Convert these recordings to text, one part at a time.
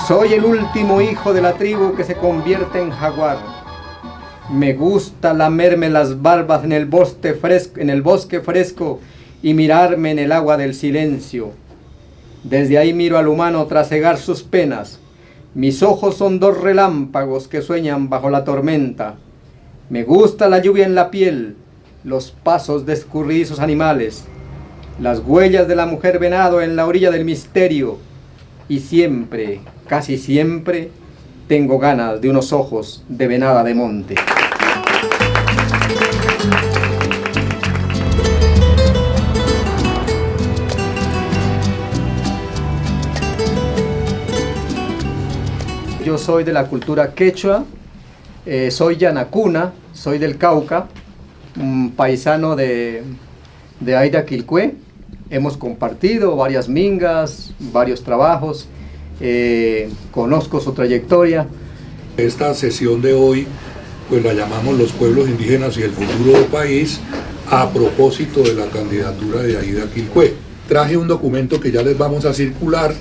Soy el último hijo de la tribu que se convierte en jaguar. Me gusta lamerme las barbas en el bosque fresco y mirarme en el agua del silencio. Desde ahí miro al humano trasegar sus penas. Mis ojos son dos relámpagos que sueñan bajo la tormenta. Me gusta la lluvia en la piel, los pasos de escurridizos animales, las huellas de la mujer venado en la orilla del misterio. Y siempre, casi siempre, tengo ganas de unos ojos de venada de monte. Yo soy de la cultura quechua, soy yanacuna, soy del Cauca, un paisano de Aida Quilpué. Hemos compartido varias mingas, varios trabajos, conozco su trayectoria. Esta sesión de hoy pues la llamamos Los pueblos indígenas y el futuro del país, a propósito de la candidatura de Aida Quilpué. Traje un documento que ya les vamos a circular,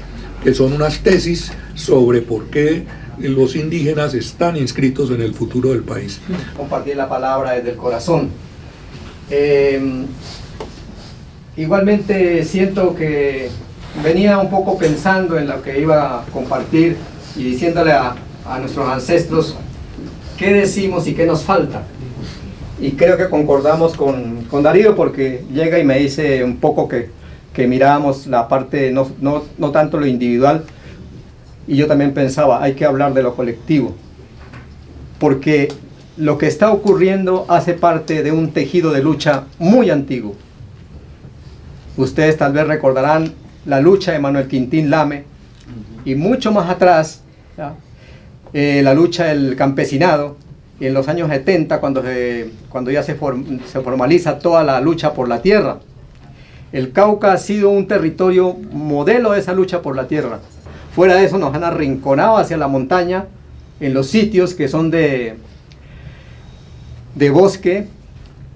que son unas tesis sobre por qué los indígenas están inscritos en el futuro del país. Compartir la palabra desde el corazón. Igualmente siento que venía un poco pensando en lo que iba a compartir y diciéndole a nuestros ancestros qué decimos y qué nos falta. Y creo que concordamos con Darío, porque llega y me dice un poco que mirábamos la parte, no tanto lo individual, y yo también pensaba, hay que hablar de lo colectivo, porque lo que está ocurriendo hace parte de un tejido de lucha muy antiguo. Ustedes tal vez recordarán la lucha de Manuel Quintín Lame, y mucho más atrás, la lucha del campesinado, en los años 70, cuando ya se formaliza toda la lucha por la tierra. El Cauca ha sido un territorio modelo de esa lucha por la tierra. Fuera de eso nos han arrinconado hacia la montaña, en los sitios que son de bosque,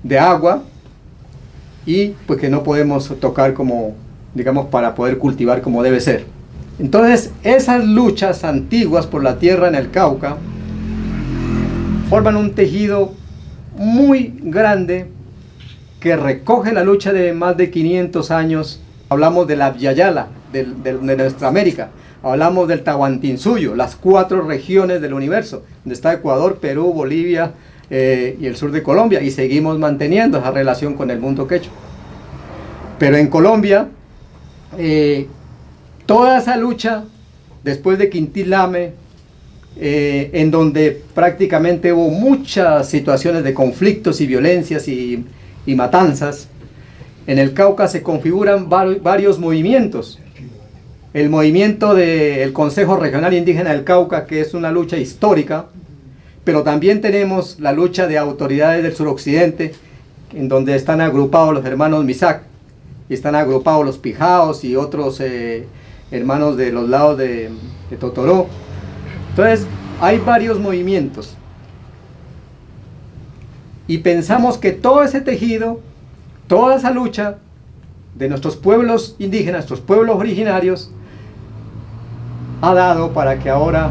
de agua, y pues que no podemos tocar como, digamos, para poder cultivar como debe ser. Entonces, esas luchas antiguas por la tierra en el Cauca forman un tejido muy grande que recoge la lucha de más de 500 años. Hablamos de la Vyayala, de nuestra América. Hablamos del Tahuantinsuyo, las 4 regiones del universo, donde está Ecuador, Perú, Bolivia y el sur de Colombia, y seguimos manteniendo esa relación con el mundo quechua. Pero en Colombia, toda esa lucha, después de Quintín Lame, en donde prácticamente hubo muchas situaciones de conflictos y violencias y matanzas, en el Cauca se configuran varios movimientos. El movimiento del Consejo Regional Indígena del Cauca, que es una lucha histórica, pero también tenemos la lucha de autoridades del suroccidente, en donde están agrupados los hermanos Misak, y están agrupados los Pijaos y otros hermanos de los lados de Totoró. Entonces, hay varios movimientos. Y pensamos que todo ese tejido, toda esa lucha de nuestros pueblos indígenas, nuestros pueblos originarios, ha dado para que ahora,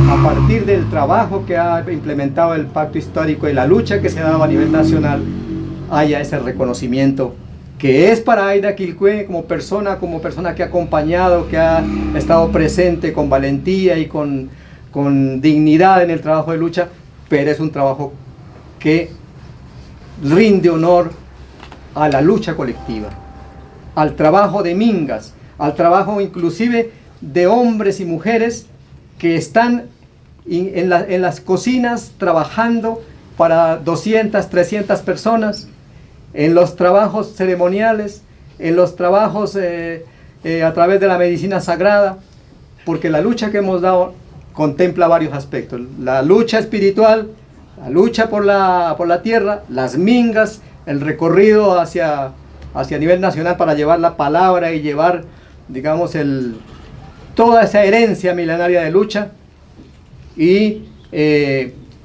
a partir del trabajo que ha implementado el Pacto Histórico y la lucha que se ha dado a nivel nacional, haya ese reconocimiento que es para Aida Quilpué como persona que ha acompañado, que ha estado presente con valentía y con dignidad en el trabajo de lucha, pero es un trabajo que rinde honor a la lucha colectiva, al trabajo de mingas, al trabajo inclusive de hombres y mujeres que están en las cocinas trabajando para 200, 300 personas, en los trabajos ceremoniales, en los trabajos a través de la medicina sagrada, porque la lucha que hemos dado contempla varios aspectos: la lucha espiritual, la lucha por la tierra, las mingas, el recorrido hacia nivel nacional para llevar la palabra y llevar, digamos, toda esa herencia milenaria de lucha, y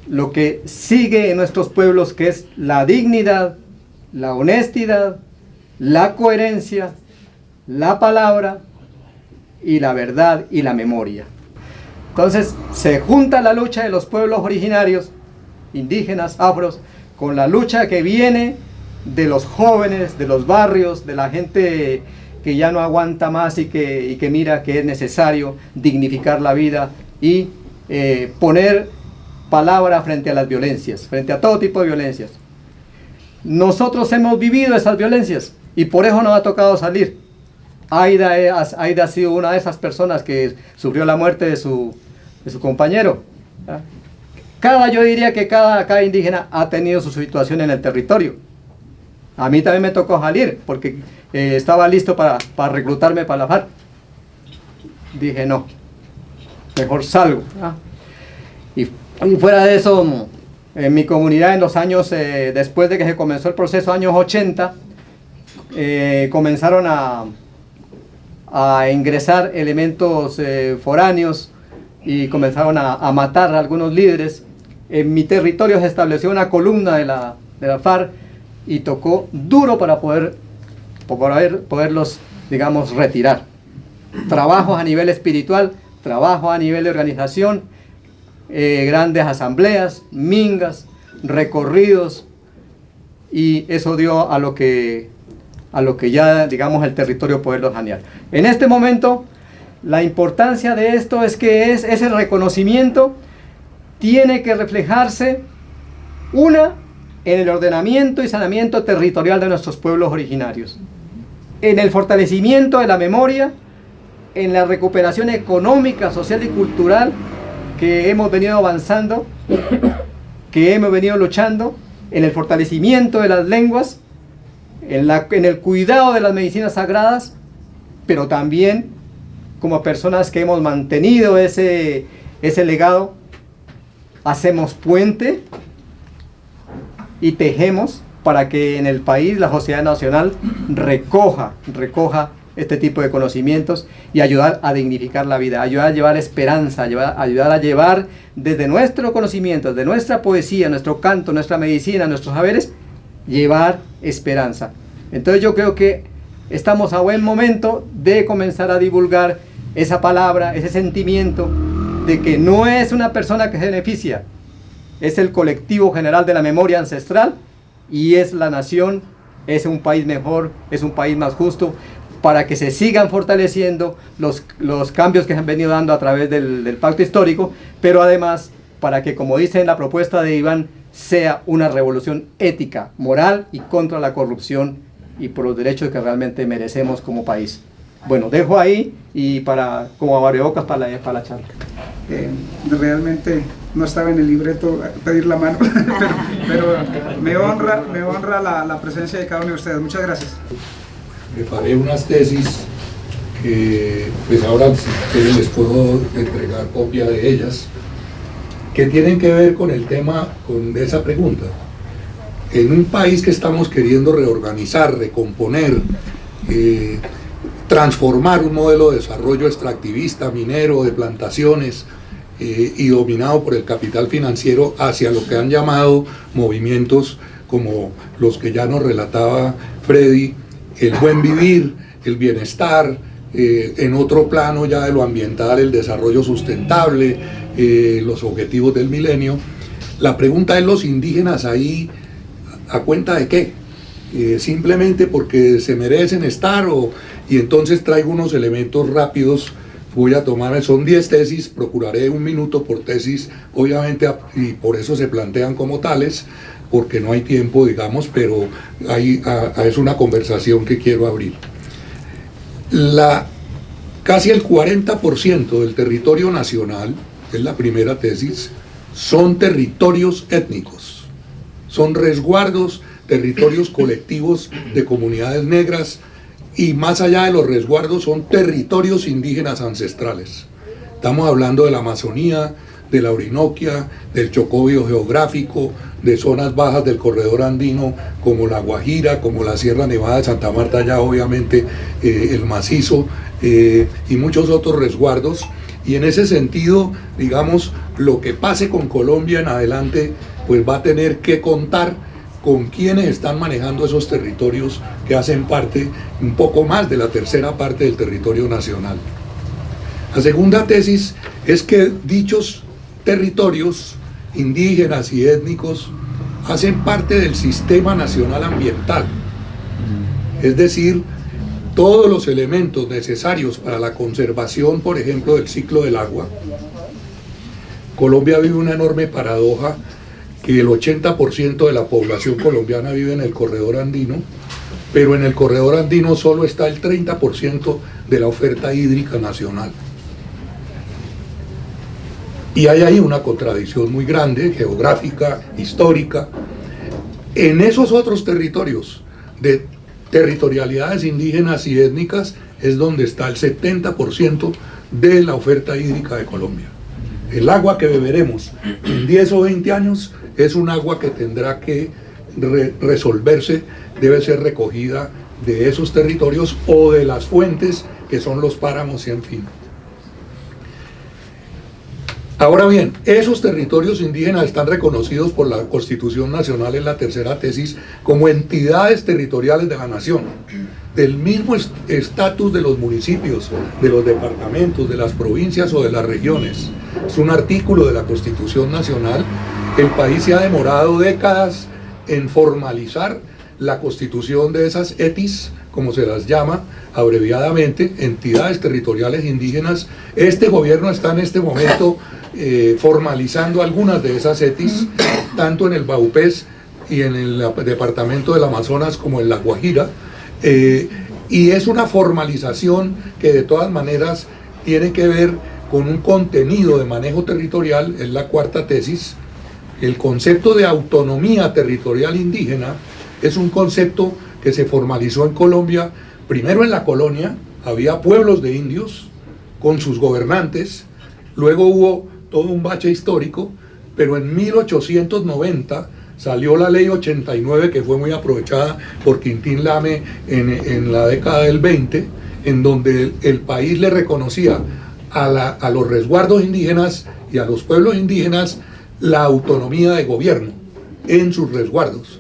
lo que sigue en nuestros pueblos, que es la dignidad, la honestidad, la coherencia, la palabra y la verdad y la memoria. Entonces se junta la lucha de los pueblos originarios, indígenas, afros, con la lucha que viene de los jóvenes, de los barrios, de la gente que ya no aguanta más y que mira que es necesario dignificar la vida y poner palabra frente a las violencias, frente a todo tipo de violencias. Nosotros hemos vivido esas violencias y por eso nos ha tocado salir. Aida ha sido una de esas personas que sufrió la muerte de su compañero. Yo diría que cada indígena ha tenido su situación en el territorio. A mí también me tocó salir porque estaba listo para reclutarme para la FARC. Dije no, mejor salgo. Y fuera de eso, en mi comunidad en los años, después de que se comenzó el proceso, años 80, comenzaron a ingresar elementos foráneos y comenzaron a matar a algunos líderes. En mi territorio se estableció una columna de la FARC y tocó duro para poderlos, digamos, retirar. Trabajos a nivel espiritual, trabajo a nivel de organización, grandes asambleas, mingas, recorridos, y eso dio a lo que ya, digamos, el territorio poderlo sanear. En este momento, la importancia de esto es que ese reconocimiento tiene que reflejarse, en el ordenamiento y saneamiento territorial de nuestros pueblos originarios, en el fortalecimiento de la memoria, en la recuperación económica, social y cultural que hemos venido avanzando, que hemos venido luchando, en el fortalecimiento de las lenguas, en el cuidado de las medicinas sagradas, pero también como personas que hemos mantenido ese legado, hacemos puente y tejemos para que en el país la sociedad nacional recoja este tipo de conocimientos y ayudar a dignificar la vida, ayudar a llevar esperanza, ayudar a llevar desde nuestro conocimiento, desde nuestra poesía, nuestro canto, nuestra medicina, nuestros saberes, llevar esperanza. Entonces yo creo que estamos a buen momento de comenzar a divulgar esa palabra, ese sentimiento de que no es una persona que se beneficia, es el colectivo general de la memoria ancestral y es la nación, es un país mejor, es un país más justo, para que se sigan fortaleciendo los cambios que se han venido dando a través del pacto histórico, pero además para que, como dice en la propuesta de Iván, sea una revolución ética, moral y contra la corrupción y por los derechos que realmente merecemos como país. Bueno, dejo ahí y como abrebocas para la charla. Realmente no estaba en el libreto pedir la mano, pero me honra la presencia de cada uno de ustedes. Muchas gracias. Preparé unas tesis que pues ahora si quieren les puedo entregar copia de ellas, que tienen que ver con el tema, con esa pregunta. En un país que estamos queriendo reorganizar, recomponer, transformar un modelo de desarrollo extractivista, minero, de plantaciones, y dominado por el capital financiero hacia lo que han llamado movimientos como los que ya nos relataba Freddy, el buen vivir, el bienestar, en otro plano ya de lo ambiental, el desarrollo sustentable, los objetivos del milenio. La pregunta es: ¿los indígenas ahí a cuenta de qué? Simplemente porque se merecen estar, y entonces traigo unos elementos rápidos. Voy a tomar, son 10 tesis, procuraré 1 minuto por tesis, obviamente, y por eso se plantean como tales, porque no hay tiempo, digamos, pero es una conversación que quiero abrir. Casi el 40% del territorio nacional, es la primera tesis, son territorios étnicos, son resguardos, territorios colectivos de comunidades negras, y más allá de los resguardos son territorios indígenas ancestrales. Estamos hablando de la Amazonía, de la Orinoquia, del Chocó biogeográfico, de zonas bajas del corredor andino como la Guajira, como la Sierra Nevada de Santa Marta, ya obviamente el macizo, y muchos otros resguardos. Y en ese sentido, digamos, lo que pase con Colombia en adelante, pues va a tener que contar con quienes están manejando esos territorios que hacen parte, un poco más de la tercera parte del territorio nacional. La segunda tesis es que dichos territorios indígenas y étnicos hacen parte del sistema nacional ambiental, es decir, todos los elementos necesarios para la conservación, por ejemplo, del ciclo del agua. Colombia vive una enorme paradoja, que el 80% de la población colombiana vive en el corredor andino, pero en el corredor andino solo está el 30% de la oferta hídrica nacional. Y hay ahí una contradicción muy grande, geográfica, histórica. En esos otros territorios de territorialidades indígenas y étnicas es donde está el 70% de la oferta hídrica de Colombia. El agua que beberemos en 10 o 20 años es un agua que tendrá que resolverse, debe ser recogida de esos territorios o de las fuentes que son los páramos y en fin. Ahora bien, esos territorios indígenas están reconocidos por la Constitución Nacional en la tercera tesis como entidades territoriales de la nación, del mismo estatus de los municipios, de los departamentos, de las provincias o de las regiones. Es un artículo de la Constitución Nacional. El país se ha demorado décadas en formalizar la constitución de esas ETIs, como se las llama abreviadamente, entidades territoriales indígenas. Este gobierno está en este momento formalizando algunas de esas ETIs, tanto en el Baupés y en el departamento del Amazonas como en La Guajira, y es una formalización que de todas maneras tiene que ver con un contenido de manejo territorial. Es la cuarta tesis. El concepto de autonomía territorial indígena es un concepto que se formalizó en Colombia. Primero en la colonia había pueblos de indios con sus gobernantes, luego hubo todo un bache histórico, pero en 1890 salió la ley 89, que fue muy aprovechada por Quintín Lame en la década del 20, en donde el país le reconocía a los resguardos indígenas y a los pueblos indígenas la autonomía de gobierno en sus resguardos.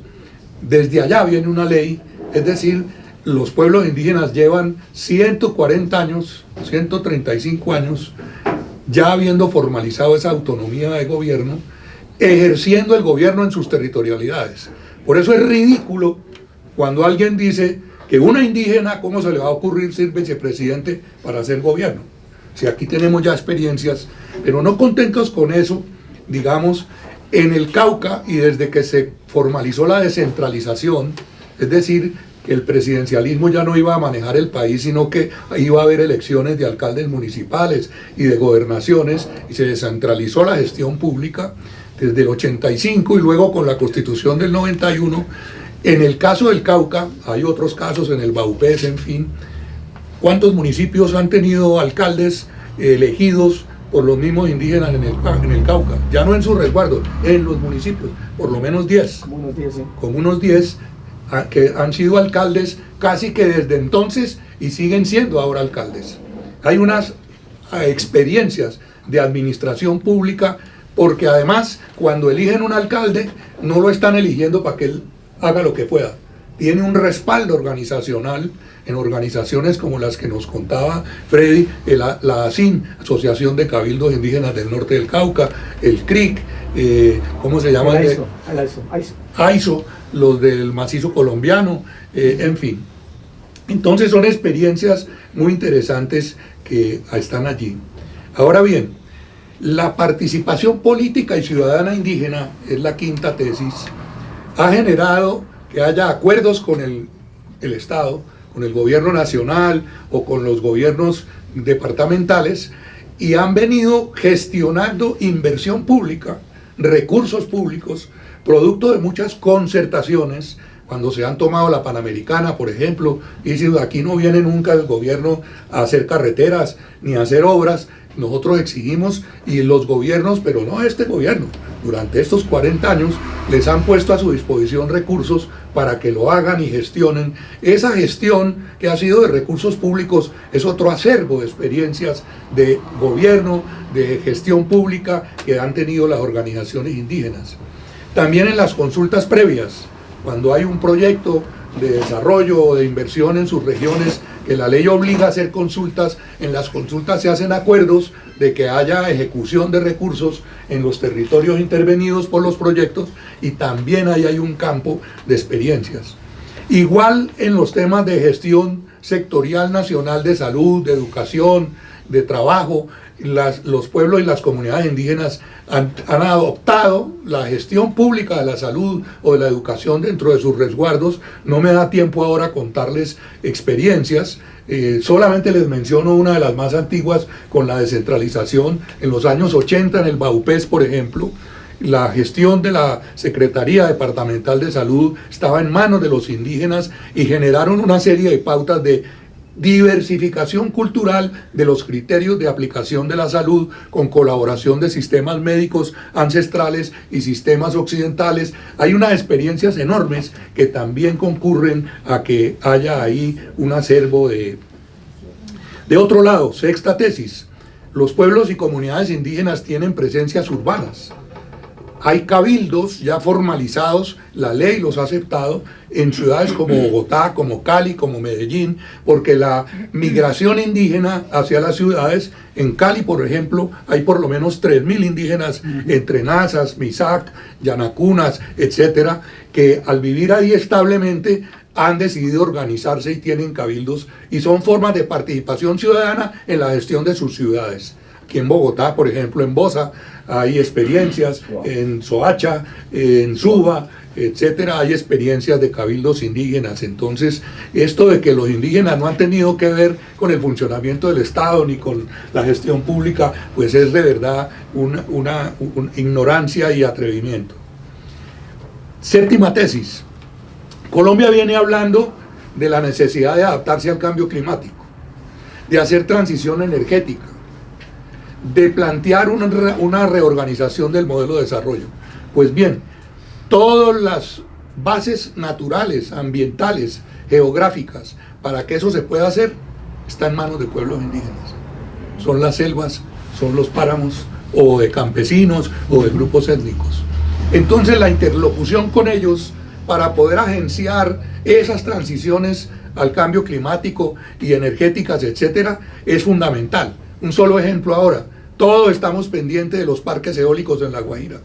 Desde allá viene una ley, es decir, los pueblos indígenas llevan 140 años, 135 años, ya habiendo formalizado esa autonomía de gobierno, ejerciendo el gobierno en sus territorialidades. Por eso es ridículo cuando alguien dice que una indígena, ¿cómo se le va a ocurrir ser vicepresidente para hacer gobierno? Si aquí tenemos ya experiencias, pero no contentos con eso, digamos, en el Cauca, y desde que se formalizó la descentralización, es decir, que el presidencialismo ya no iba a manejar el país, sino que iba a haber elecciones de alcaldes municipales y de gobernaciones, y se descentralizó la gestión pública desde el 85 y luego con la Constitución del 91. En el caso del Cauca, hay otros casos en el Baupés, en fin. ¿Cuántos municipios han tenido alcaldes elegidos por los mismos indígenas en el Cauca? Ya no en sus resguardos, en los municipios, por lo menos 10. Como unos 10, sí. Como unos 10 que han sido alcaldes casi que desde entonces y siguen siendo ahora alcaldes. Hay unas experiencias de administración pública, porque además cuando eligen un alcalde no lo están eligiendo para que él haga lo que pueda. Tiene un respaldo organizacional en organizaciones como las que nos contaba Freddy, la ASIN, Asociación de Cabildos Indígenas del Norte del Cauca, el CRIC, ¿cómo se llama? AISO, los del macizo colombiano, en fin. Entonces son experiencias muy interesantes que están allí. Ahora bien, la participación política y ciudadana indígena, es la quinta tesis, ha generado que haya acuerdos con el Estado, con el gobierno nacional o con los gobiernos departamentales, y han venido gestionando inversión pública, recursos públicos, producto de muchas concertaciones. Cuando se han tomado la Panamericana, por ejemplo, y dice, aquí no viene nunca el gobierno a hacer carreteras ni a hacer obras, nosotros exigimos, y los gobiernos, pero no este gobierno, durante estos 40 años les han puesto a su disposición recursos para que lo hagan y gestionen. Esa gestión que ha sido de recursos públicos es otro acervo de experiencias de gobierno, de gestión pública que han tenido las organizaciones indígenas. También en las consultas previas, cuando hay un proyecto de desarrollo o de inversión en sus regiones, que la ley obliga a hacer consultas. En las consultas se hacen acuerdos de que haya ejecución de recursos en los territorios intervenidos por los proyectos, y también ahí hay un campo de experiencias. Igual en los temas de gestión sectorial nacional de salud, de educación, de trabajo, los pueblos y las comunidades indígenas han adoptado la gestión pública de la salud o de la educación dentro de sus resguardos. No me da tiempo ahora a contarles experiencias, solamente les menciono una de las más antiguas con la descentralización. En los años 80 en el Baupés, por ejemplo, la gestión de la Secretaría Departamental de Salud estaba en manos de los indígenas y generaron una serie de pautas de diversificación cultural de los criterios de aplicación de la salud, con colaboración de sistemas médicos ancestrales y sistemas occidentales. Hay unas experiencias enormes que también concurren a que haya ahí un acervo de otro lado. Sexta tesis: los pueblos y comunidades indígenas tienen presencias urbanas. Hay cabildos ya formalizados, la ley los ha aceptado en ciudades como Bogotá, como Cali, como Medellín, porque la migración indígena hacia las ciudades, en Cali por ejemplo, hay por lo menos 3.000 indígenas entre Nazas, Misac, Yanacunas, etcétera, que al vivir ahí establemente han decidido organizarse y tienen cabildos, y son formas de participación ciudadana en la gestión de sus ciudades. Aquí en Bogotá, por ejemplo, en Bosa, hay experiencias, en Soacha, en Suba, etcétera, hay experiencias de cabildos indígenas. Entonces, esto de que los indígenas no han tenido que ver con el funcionamiento del Estado ni con la gestión pública, pues es de verdad una ignorancia y atrevimiento. Séptima tesis: Colombia viene hablando de la necesidad de adaptarse al cambio climático, de hacer transición energética, de plantear una reorganización del modelo de desarrollo. Pues bien, todas las bases naturales, ambientales, geográficas, para que eso se pueda hacer, está en manos de pueblos indígenas. Son las selvas, son los páramos, o de campesinos, o de grupos étnicos. Entonces la interlocución con ellos para poder agenciar esas transiciones al cambio climático y energéticas, etcétera, es fundamental. Un solo ejemplo ahora: todos estamos pendientes de los parques eólicos en La Guajira,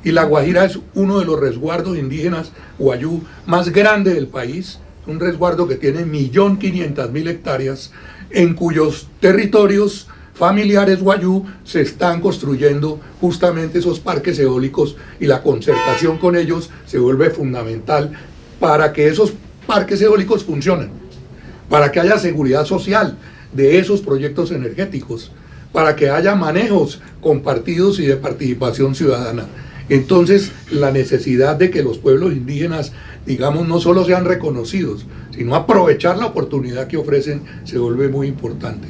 y La Guajira es uno de los resguardos indígenas guayú más grande del país, un resguardo que tiene 1.500.000 hectáreas, en cuyos territorios familiares guayú se están construyendo justamente esos parques eólicos, y la concertación con ellos se vuelve fundamental para que esos parques eólicos funcionen, para que haya seguridad social de esos proyectos energéticos, para que haya manejos compartidos y de participación ciudadana. Entonces, la necesidad de que los pueblos indígenas, digamos, no solo sean reconocidos, sino aprovechar la oportunidad que ofrecen, se vuelve muy importante.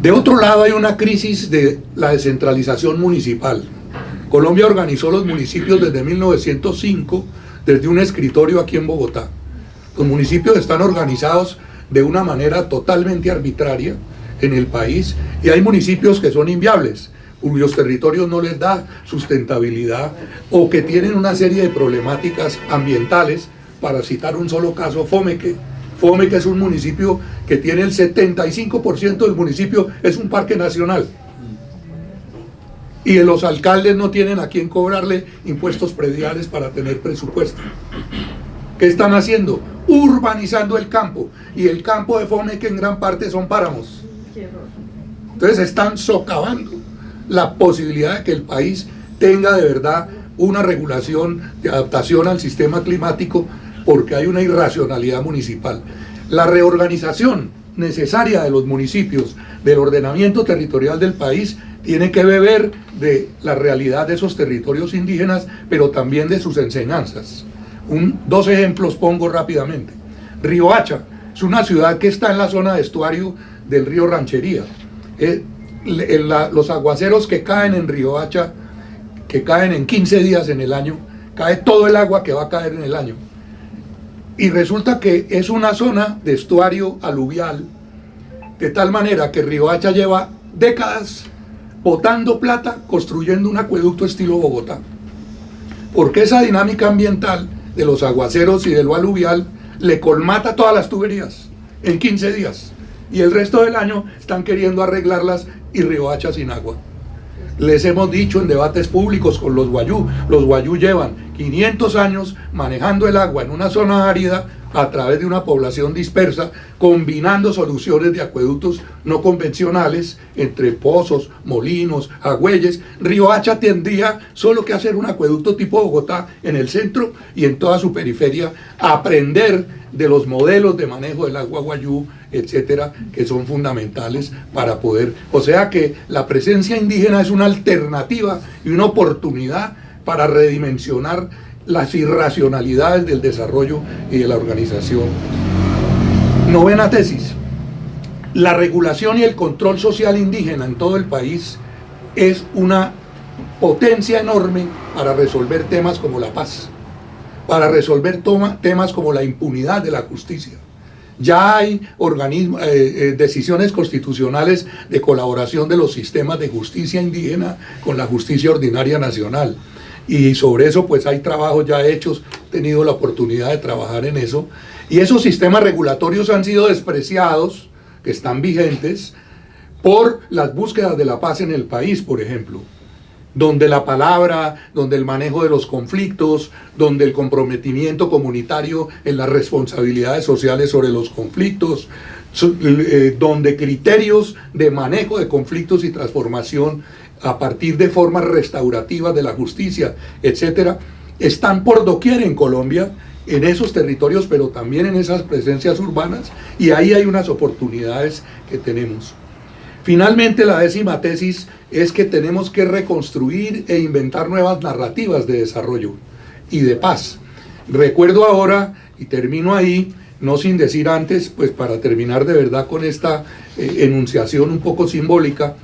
De otro lado, hay una crisis de la descentralización municipal. Colombia organizó los municipios desde 1905, desde un escritorio aquí en Bogotá. Los municipios están organizados de una manera totalmente arbitraria en el país, y hay municipios que son inviables, cuyos territorios no les da sustentabilidad, o que tienen una serie de problemáticas ambientales. Para citar un solo caso, Fomeque es un municipio que tiene el 75% del municipio es un parque nacional, y los alcaldes no tienen a quién cobrarle impuestos prediales para tener presupuesto. ¿Qué están haciendo? Urbanizando el campo, y el campo de Fomeque en gran parte son páramos. Entonces están socavando la posibilidad de que el país tenga de verdad una regulación de adaptación al sistema climático, porque hay una irracionalidad municipal. La reorganización necesaria de los municipios, del ordenamiento territorial del país, tiene que beber de la realidad de esos territorios indígenas, pero también de sus enseñanzas. Dos ejemplos pongo rápidamente. Riohacha es una ciudad que está en la zona de estuario del río Ranchería. Los aguaceros que caen en Riohacha, que caen en 15 días en el año, cae todo el agua que va a caer en el año. Y resulta que es una zona de estuario aluvial, de tal manera que Riohacha lleva décadas botando plata construyendo un acueducto estilo Bogotá. porque esa dinámica ambiental de los aguaceros y de lo aluvial le colmata todas las tuberías en 15 días. Y el resto del año están queriendo arreglarlas y Riohacha sin agua. Les hemos dicho en debates públicos con los guayú llevan 500 años manejando el agua en una zona árida a través de una población dispersa, combinando soluciones de acueductos no convencionales entre pozos, molinos, agüeyes. Riohacha tendría solo que hacer un acueducto tipo Bogotá en el centro y en toda su periferia, aprender de los modelos de manejo del agua guayú, etcétera, que son fundamentales para poder... O sea que la presencia indígena es una alternativa y una oportunidad para redimensionar las irracionalidades del desarrollo y de la organización. Novena tesis. La regulación y el control social indígena en todo el país es una potencia enorme para resolver temas como la paz, para resolver temas como la impunidad de la justicia. Ya hay decisiones constitucionales de colaboración de los sistemas de justicia indígena con la justicia ordinaria nacional. Y sobre eso pues hay trabajos ya hechos, he tenido la oportunidad de trabajar en eso. Y esos sistemas regulatorios han sido despreciados, que están vigentes, por las búsquedas de la paz en el país, por ejemplo. Donde la palabra, donde el manejo de los conflictos, donde el comprometimiento comunitario en las responsabilidades sociales sobre los conflictos, donde criterios de manejo de conflictos y transformación a partir de formas restaurativas de la justicia, etcétera, están por doquier en Colombia, en esos territorios, pero también en esas presencias urbanas, y ahí hay unas oportunidades que tenemos. Finalmente, la décima tesis es que tenemos que reconstruir e inventar nuevas narrativas de desarrollo y de paz. Recuerdo ahora, y termino ahí, no sin decir antes, pues para terminar de verdad con esta enunciación un poco simbólica,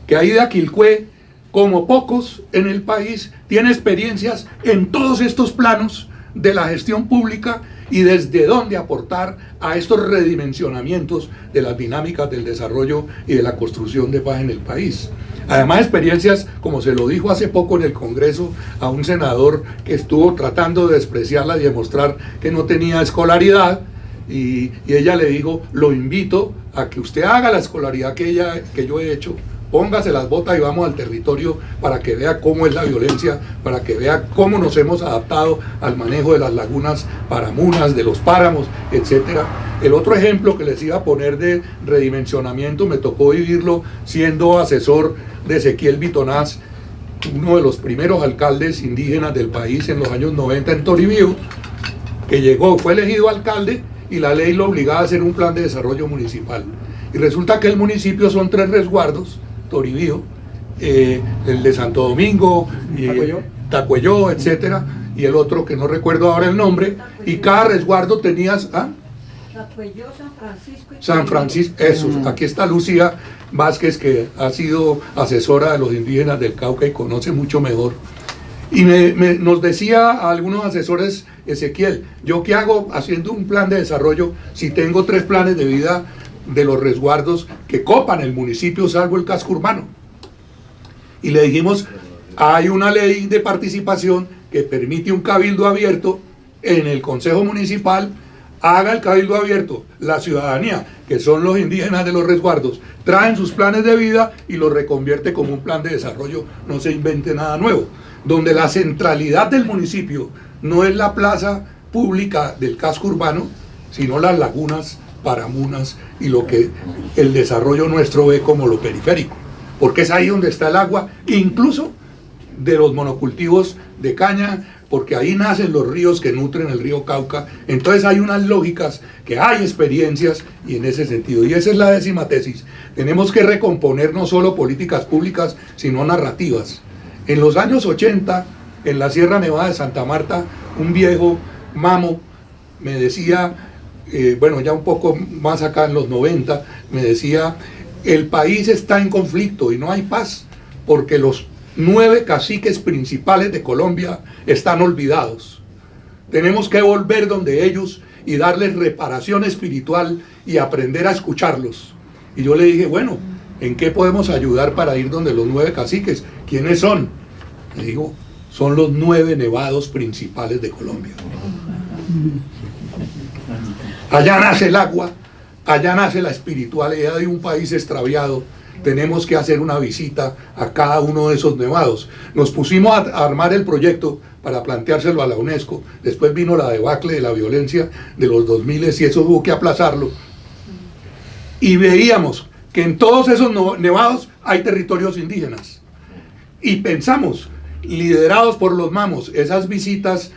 que Aida Quilpué, como pocos en el país, tiene experiencias en todos estos planos de la gestión pública y desde dónde aportar a estos redimensionamientos de las dinámicas del desarrollo y de la construcción de paz en el país. Además, experiencias, como se lo dijo hace poco en el Congreso a un senador que estuvo tratando de despreciarla y demostrar que no tenía escolaridad, y ella le dijo: lo invito a que usted haga la escolaridad que yo he hecho, póngase las botas y vamos al territorio para que vea cómo es la violencia, para que vea cómo nos hemos adaptado al manejo de las lagunas paramunas, de los páramos, etcétera. El otro ejemplo que les iba a poner de redimensionamiento me tocó vivirlo siendo asesor de Ezequiel Bitonás, uno de los primeros alcaldes indígenas del país en los años 90 en Toribío, que llegó, fue elegido alcalde y la ley lo obligaba a hacer un plan de desarrollo municipal. Y resulta que el municipio son 3 resguardos, Toribío, el de Santo Domingo, Tacuelló, etcétera, y el otro que no recuerdo ahora el nombre, y cada resguardo tenías... Tacuelló, San Francisco, eso, aquí está Lucía Vázquez, que ha sido asesora de los indígenas del Cauca y conoce mucho mejor. Y nos decía a algunos asesores, Ezequiel, ¿yo qué hago haciendo un plan de desarrollo si tengo 3 planes de vida de los resguardos que copan el municipio salvo el casco urbano? Y le dijimos, hay una ley de participación que permite un cabildo abierto en el Consejo Municipal. Haga el cabildo abierto, la ciudadanía, que son los indígenas de los resguardos, traen sus planes de vida y los reconvierte como un plan de desarrollo, no se invente nada nuevo, donde la centralidad del municipio no es la plaza pública del casco urbano, sino las lagunas, paramunas y lo que el desarrollo nuestro ve como lo periférico, porque es ahí donde está el agua, incluso de los monocultivos de caña, porque ahí nacen los ríos que nutren el río Cauca. Entonces hay unas lógicas, que hay experiencias, y en ese sentido, y esa es la décima tesis, tenemos que recomponer no solo políticas públicas, sino narrativas. En los años 80, en la Sierra Nevada de Santa Marta, un viejo mamo me decía, bueno, ya un poco más acá en los 90, me decía: el país está en conflicto y no hay paz, porque los 9 caciques principales de Colombia están olvidados. Tenemos que volver donde ellos y darles reparación espiritual y aprender a escucharlos. Y yo le dije: bueno, ¿en qué podemos ayudar para ir donde los 9 caciques? ¿Quiénes son? Le digo: son los 9 nevados principales de Colombia. Allá nace el agua, allá nace la espiritualidad de un país extraviado. Tenemos que hacer una visita a cada uno de esos nevados. Nos pusimos a armar el proyecto para planteárselo a la UNESCO. Después vino la debacle de la violencia de los 2000 y eso hubo que aplazarlo. Y veíamos que en todos esos nevados hay territorios indígenas. Y pensamos, liderados por los mamos, esas visitas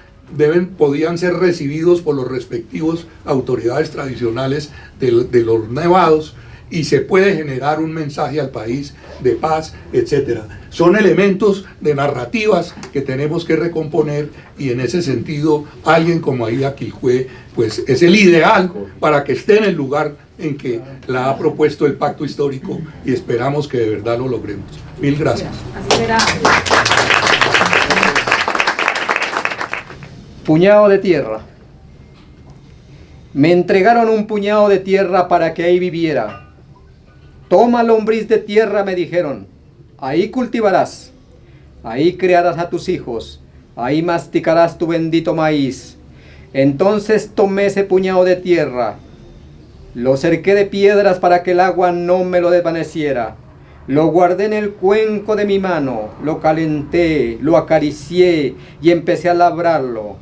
podían ser recibidos por los respectivos autoridades tradicionales de los nevados, y se puede generar un mensaje al país de paz, etc. Son elementos de narrativas que tenemos que recomponer, y en ese sentido alguien como Aída Quilpué pues es el ideal para que esté en el lugar en que la ha propuesto el pacto histórico, y esperamos que de verdad lo logremos. Mil gracias. Así será. Puñado de tierra. Me entregaron un puñado de tierra para que ahí viviera. Toma lombriz de tierra, me dijeron. Ahí cultivarás. Ahí criarás a tus hijos. Ahí masticarás tu bendito maíz. Entonces tomé ese puñado de tierra. Lo cerqué de piedras para que el agua no me lo desvaneciera. Lo guardé en el cuenco de mi mano. Lo calenté, lo acaricié y empecé a labrarlo.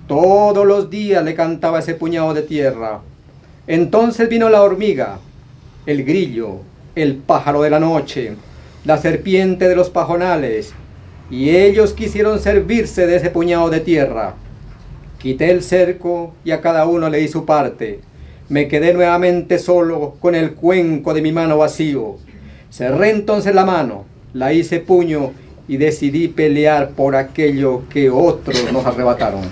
Todos los días le cantaba ese puñado de tierra. Entonces vino la hormiga, el grillo, el pájaro de la noche, la serpiente de los pajonales, y ellos quisieron servirse de ese puñado de tierra. Quité el cerco y a cada uno le di su parte. Me quedé nuevamente solo con el cuenco de mi mano vacío. Cerré entonces la mano, la hice puño y decidí pelear por aquello que otros nos arrebataron.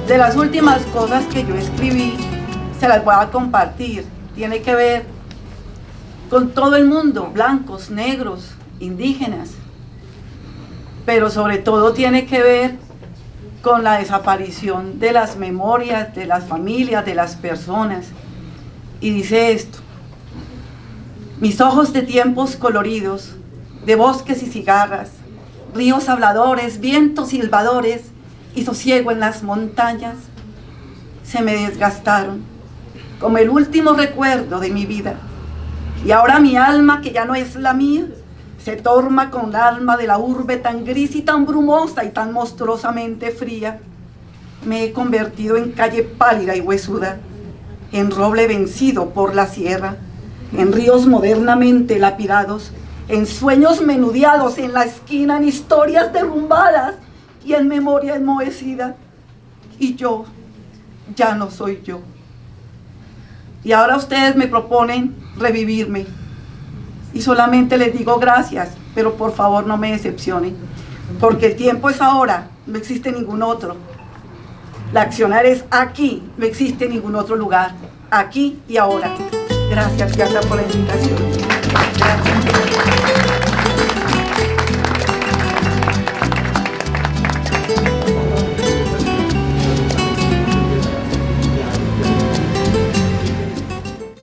De las últimas cosas que yo escribí, se las voy a compartir. Tiene que ver con todo el mundo, blancos, negros, indígenas. Pero sobre todo tiene que ver con la desaparición de las memorias, de las familias, de las personas. Y dice esto: mis ojos de tiempos coloridos, de bosques y cigarras, ríos habladores, vientos silbadores y sosiego en las montañas, se me desgastaron como el último recuerdo de mi vida. Y ahora mi alma, que ya no es la mía, se torna con el alma de la urbe tan gris y tan brumosa y tan monstruosamente fría. Me he convertido en calle pálida y huesuda, en roble vencido por la sierra, en ríos modernamente lapidados, en sueños menudeados en la esquina, en historias derrumbadas y en memoria enmohecida. Y yo ya no soy yo. Y ahora ustedes me proponen revivirme. Y solamente les digo gracias, pero por favor no me decepcionen, porque el tiempo es ahora, no existe ningún otro. La accionar es aquí, no existe ningún otro lugar, aquí y ahora. Gracias, Piazza, por la invitación. Gracias.